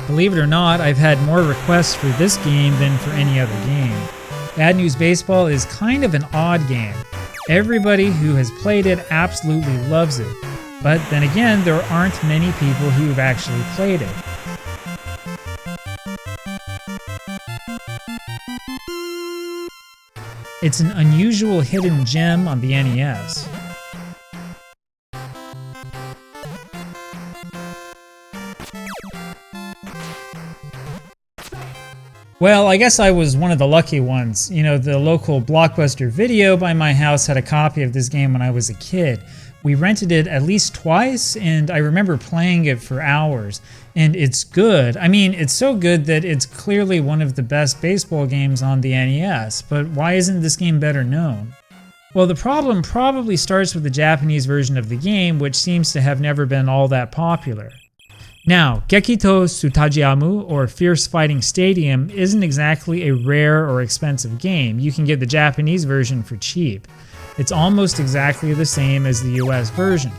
Believe it or not, I've had more requests for this game than for any other game. Bad News Baseball is kind of an odd game. Everybody who has played it absolutely loves it. But then again, there aren't many people who've actually played it. It's an unusual hidden gem on the NES. Well, I guess I was one of the lucky ones. You know, the local Blockbuster Video by my house had a copy of this game when I was a kid. We rented it at least twice, and I remember playing it for hours. And it's good. I mean, it's so good that it's clearly one of the best baseball games on the NES, but why isn't this game better known? Well, the problem probably starts with the Japanese version of the game, which seems to have never been all that popular. Now,激闘スタジアム, or Fierce Fighting Stadium, isn't exactly a rare or expensive game. You can get the Japanese version for cheap. It's almost exactly the same as the US version.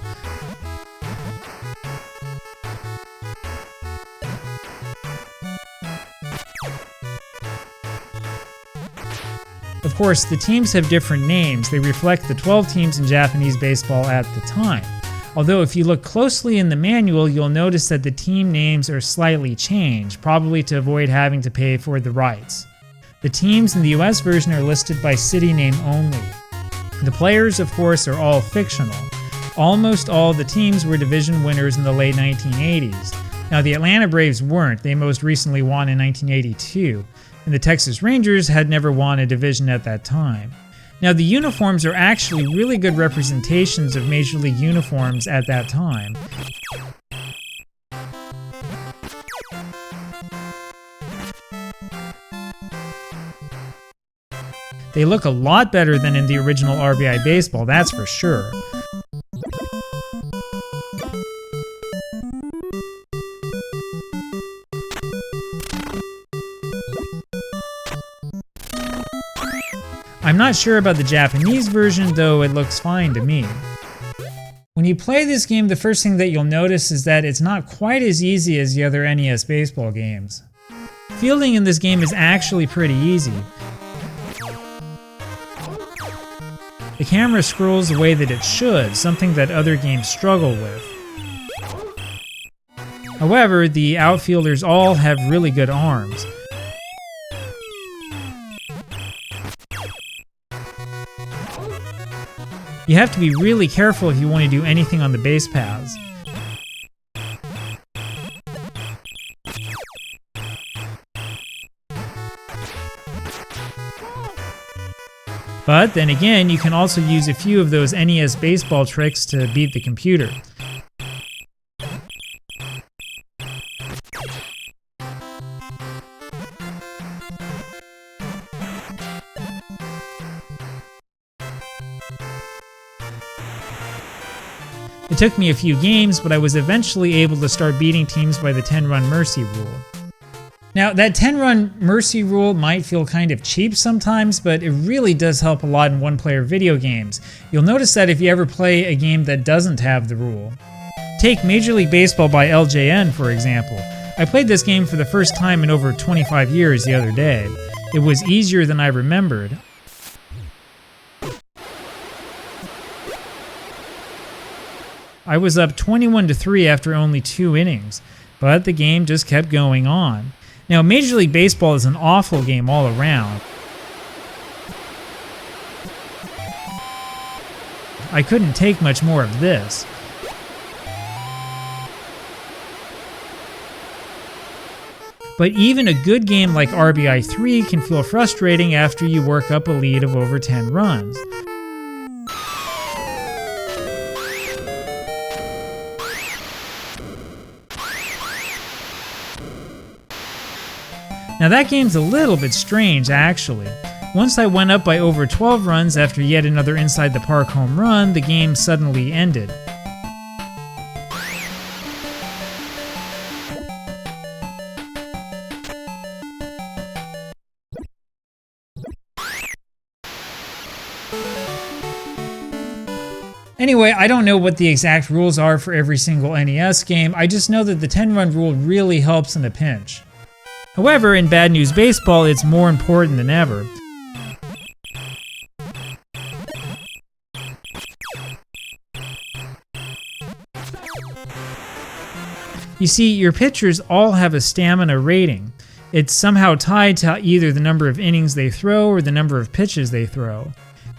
Of course, the teams have different names. They reflect the 12 teams in Japanese baseball at the time. Although if you look closely in the manual, you'll notice that the team names are slightly changed, probably to avoid having to pay for the rights. The teams in the US version are listed by city name only. The players, of course, are all fictional. Almost all the teams were division winners in the late 1980s. Now, the Atlanta Braves weren't. They most recently won in 1982. And the Texas Rangers had never won a division at that time. Now, the uniforms are actually really good representations of Major League uniforms at that time. They look a lot better than in the original RBI baseball, that's for sure. I'm not sure about the Japanese version, though it looks fine to me. When you play this game, the first thing that you'll notice is that it's not quite as easy as the other NES baseball games. Fielding in this game is actually pretty easy. The camera scrolls the way that it should, something that other games struggle with. However, the outfielders all have really good arms. You have to be really careful if you want to do anything on the base paths. But then again, you can also use a few of those NES baseball tricks to beat the computer. It took me a few games, but I was eventually able to start beating teams by the 10-run mercy rule. Now, that 10-run mercy rule might feel kind of cheap sometimes, but it really does help a lot in one-player video games. You'll notice that if you ever play a game that doesn't have the rule. Take Major League Baseball by LJN, for example. I played this game for the first time in over 25 years the other day. It was easier than I remembered. I was up 21-3 after only 2 innings, but the game just kept going on. Now, Major League Baseball is an awful game all around. I couldn't take much more of this. But even a good game like RBI 3 can feel frustrating after you work up a lead of over 10 runs. Now that game's a little bit strange, actually. Once I went up by over 12 runs after yet another inside the park home run, the game suddenly ended. Anyway, I don't know what the exact rules are for every single NES game, I just know that the 10-run rule really helps in a pinch. However, in Bad News Baseball, it's more important than ever. You see, your pitchers all have a stamina rating. It's somehow tied to either the number of innings they throw or the number of pitches they throw.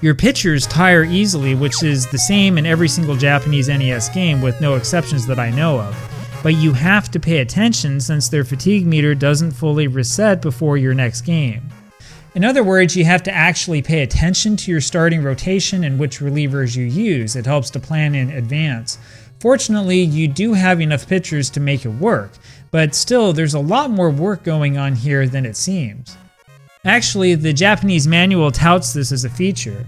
Your pitchers tire easily, which is the same in every single Japanese NES game with no exceptions that I know of. But you have to pay attention since their fatigue meter doesn't fully reset before your next game. In other words, you have to actually pay attention to your starting rotation and which relievers you use. It helps to plan in advance. Fortunately, you do have enough pitchers to make it work, but still there's a lot more work going on here than it seems. Actually, the Japanese manual touts this as a feature.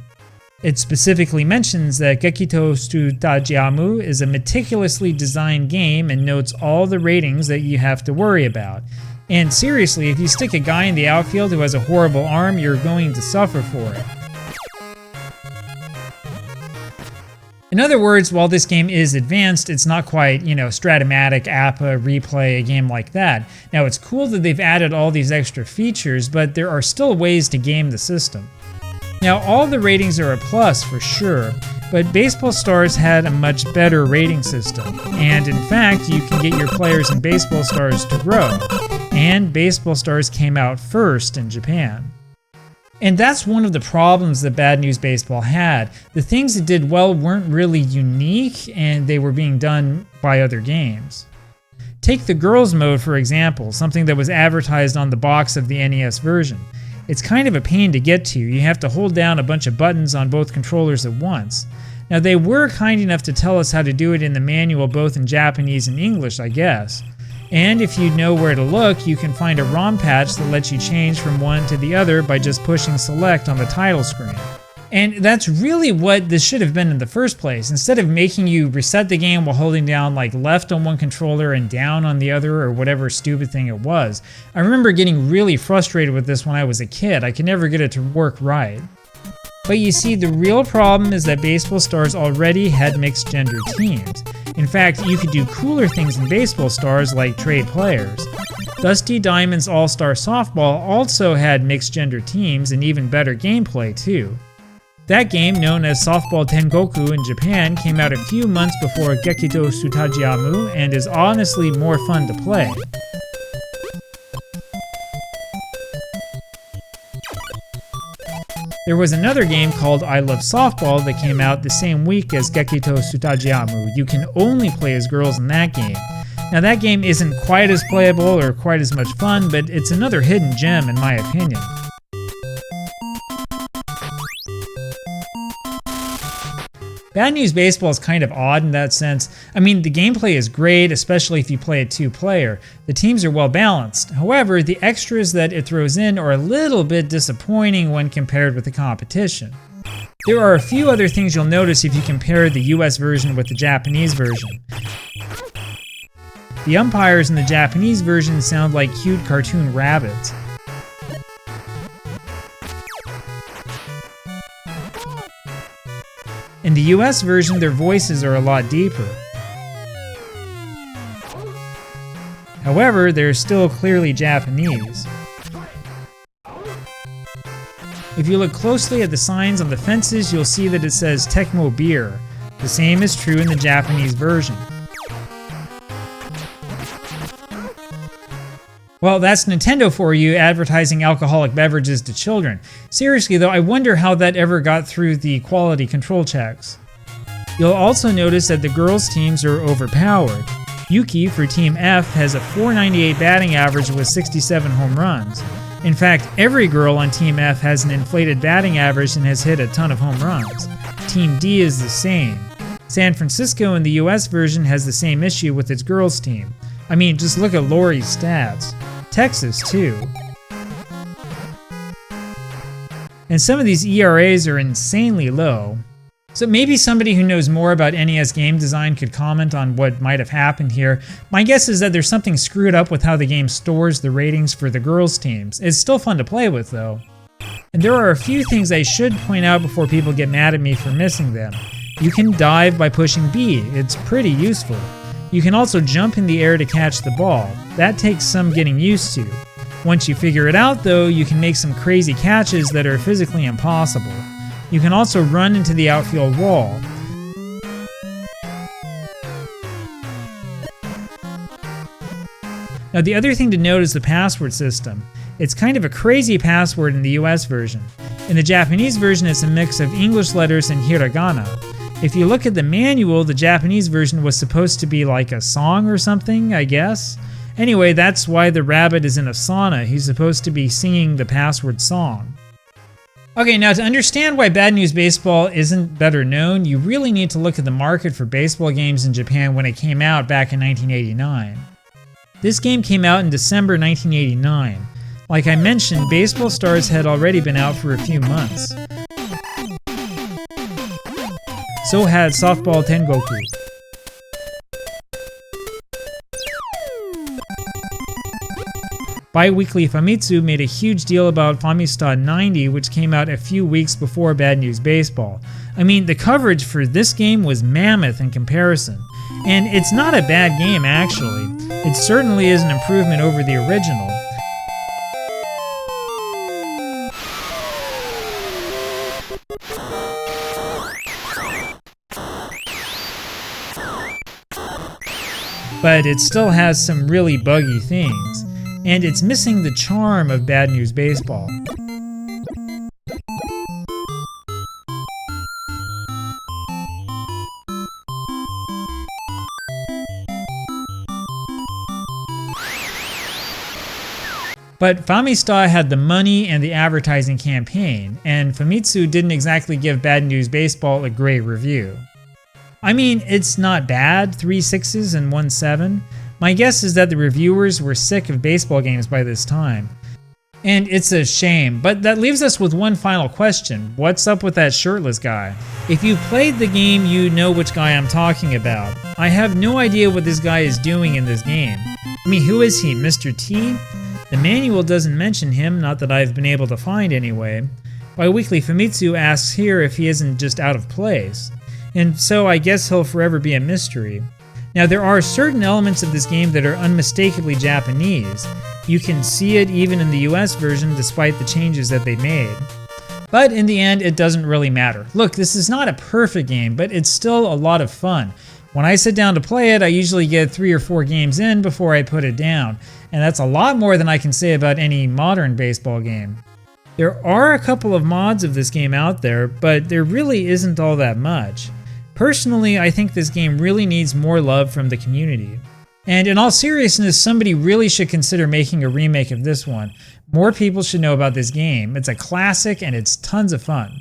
It specifically mentions that激闘スタジアムis a meticulously designed game and notes all the ratings that you have to worry about. And seriously, if you stick a guy in the outfield who has a horrible arm, you're going to suffer for it. In other words, while this game is advanced, it's not quite, Stratomatic, APA, Replay, a game like that. Now, it's cool that they've added all these extra features, but there are still ways to game the system. Now, all the ratings are a plus for sure, but Baseball Stars had a much better rating system. And in fact, you can get your players in Baseball Stars to grow. And Baseball Stars came out first in Japan. And that's one of the problems that Bad News Baseball had. The things it did well weren't really unique, and they were being done by other games. Take the Girls mode for example, something that was advertised on the box of the NES version. It's kind of a pain to get to. You have to hold down a bunch of buttons on both controllers at once. Now, they were kind enough to tell us how to do it in the manual both in Japanese and English, I guess. And if you know where to look, you can find a ROM patch that lets you change from one to the other by just pushing select on the title screen. And that's really what this should have been in the first place. Instead of making you reset the game while holding down like left on one controller and down on the other or whatever stupid thing it was. I remember getting really frustrated with this when I was a kid. I could never get it to work right. But you see, the real problem is that Baseball Stars already had mixed gender teams. In fact, you could do cooler things in Baseball Stars like trade players. Dusty Diamond's All-Star Softball also had mixed gender teams and even better gameplay too. That game, known as Softball Tengoku in Japan, came out a few months before激闘スタジアムand is honestly more fun to play. There was another game called I Love Softball that came out the same week as激闘スタジアム. You can only play as girls in that game. Now that game isn't quite as playable or quite as much fun, but it's another hidden gem in my opinion. Bad News Baseball is kind of odd in that sense. I mean, the gameplay is great, especially if you play a two-player. The teams are well balanced. However, the extras that it throws in are a little bit disappointing when compared with the competition. There are a few other things you'll notice if you compare the US version with the Japanese version. The umpires in the Japanese version sound like cute cartoon rabbits. In the US version, their voices are a lot deeper. However, they're still clearly Japanese. If you look closely at the signs on the fences, you'll see that it says Tecmo Beer. The same is true in the Japanese version. Well, that's Nintendo for you, advertising alcoholic beverages to children. Seriously though, I wonder how that ever got through the quality control checks. You'll also notice that the girls' teams are overpowered. Yuki for Team F has a .498 batting average with 67 home runs. In fact, every girl on Team F has an inflated batting average and has hit a ton of home runs. Team D is the same. San Francisco in the US version has the same issue with its girls' team. I mean, just look at Lori's stats. Texas, too. And some of these ERAs are insanely low. So maybe somebody who knows more about NES game design could comment on what might have happened here. My guess is that there's something screwed up with how the game stores the ratings for the girls' teams. It's still fun to play with, though. And there are a few things I should point out before people get mad at me for missing them. You can dive by pushing B, it's pretty useful. You can also jump in the air to catch the ball. That takes some getting used to. Once you figure it out though, you can make some crazy catches that are physically impossible. You can also run into the outfield wall. Now the other thing to note is the password system. It's kind of a crazy password in the US version. In the Japanese version it's a mix of English letters and hiragana. If you look at the manual, the Japanese version was supposed to be like a song or something, I guess. Anyway, that's why the rabbit is in a sauna. He's supposed to be singing the password song. Okay, now to understand why Bad News Baseball isn't better known, you really need to look at the market for baseball games in Japan when it came out back in 1989. This game came out in December 1989. Like I mentioned, Baseball Stars had already been out for a few months. So had Softball Tengoku. Bi-Weekly Famitsu made a huge deal about Famista 90, which came out a few weeks before Bad News Baseball. I mean, the coverage for this game was mammoth in comparison. And it's not a bad game, actually. It certainly is an improvement over the original. But it still has some really buggy things, and it's missing the charm of Bad News Baseball. But Famista had the money and the advertising campaign, and Famitsu didn't exactly give Bad News Baseball a great review. I mean, it's not bad, 3 6s and 1 7. My guess is that the reviewers were sick of baseball games by this time. And it's a shame, but that leaves us with one final question. What's up with that shirtless guy? If you played the game, you know which guy I'm talking about. I have no idea what this guy is doing in this game. I mean, who is he, Mr. T? The manual doesn't mention him, not that I've been able to find anyway. Bi-Weekly Famitsu asks here if he isn't just out of place. And so I guess he'll forever be a mystery. Now there are certain elements of this game that are unmistakably Japanese. You can see it even in the US version despite the changes that they made. But in the end, it doesn't really matter. Look, this is not a perfect game, but it's still a lot of fun. When I sit down to play it, I usually get 3 or 4 games in before I put it down. And that's a lot more than I can say about any modern baseball game. There are a couple of mods of this game out there, but there really isn't all that much. Personally, I think this game really needs more love from the community. And in all seriousness, somebody really should consider making a remake of this one. More people should know about this game. It's a classic and it's tons of fun.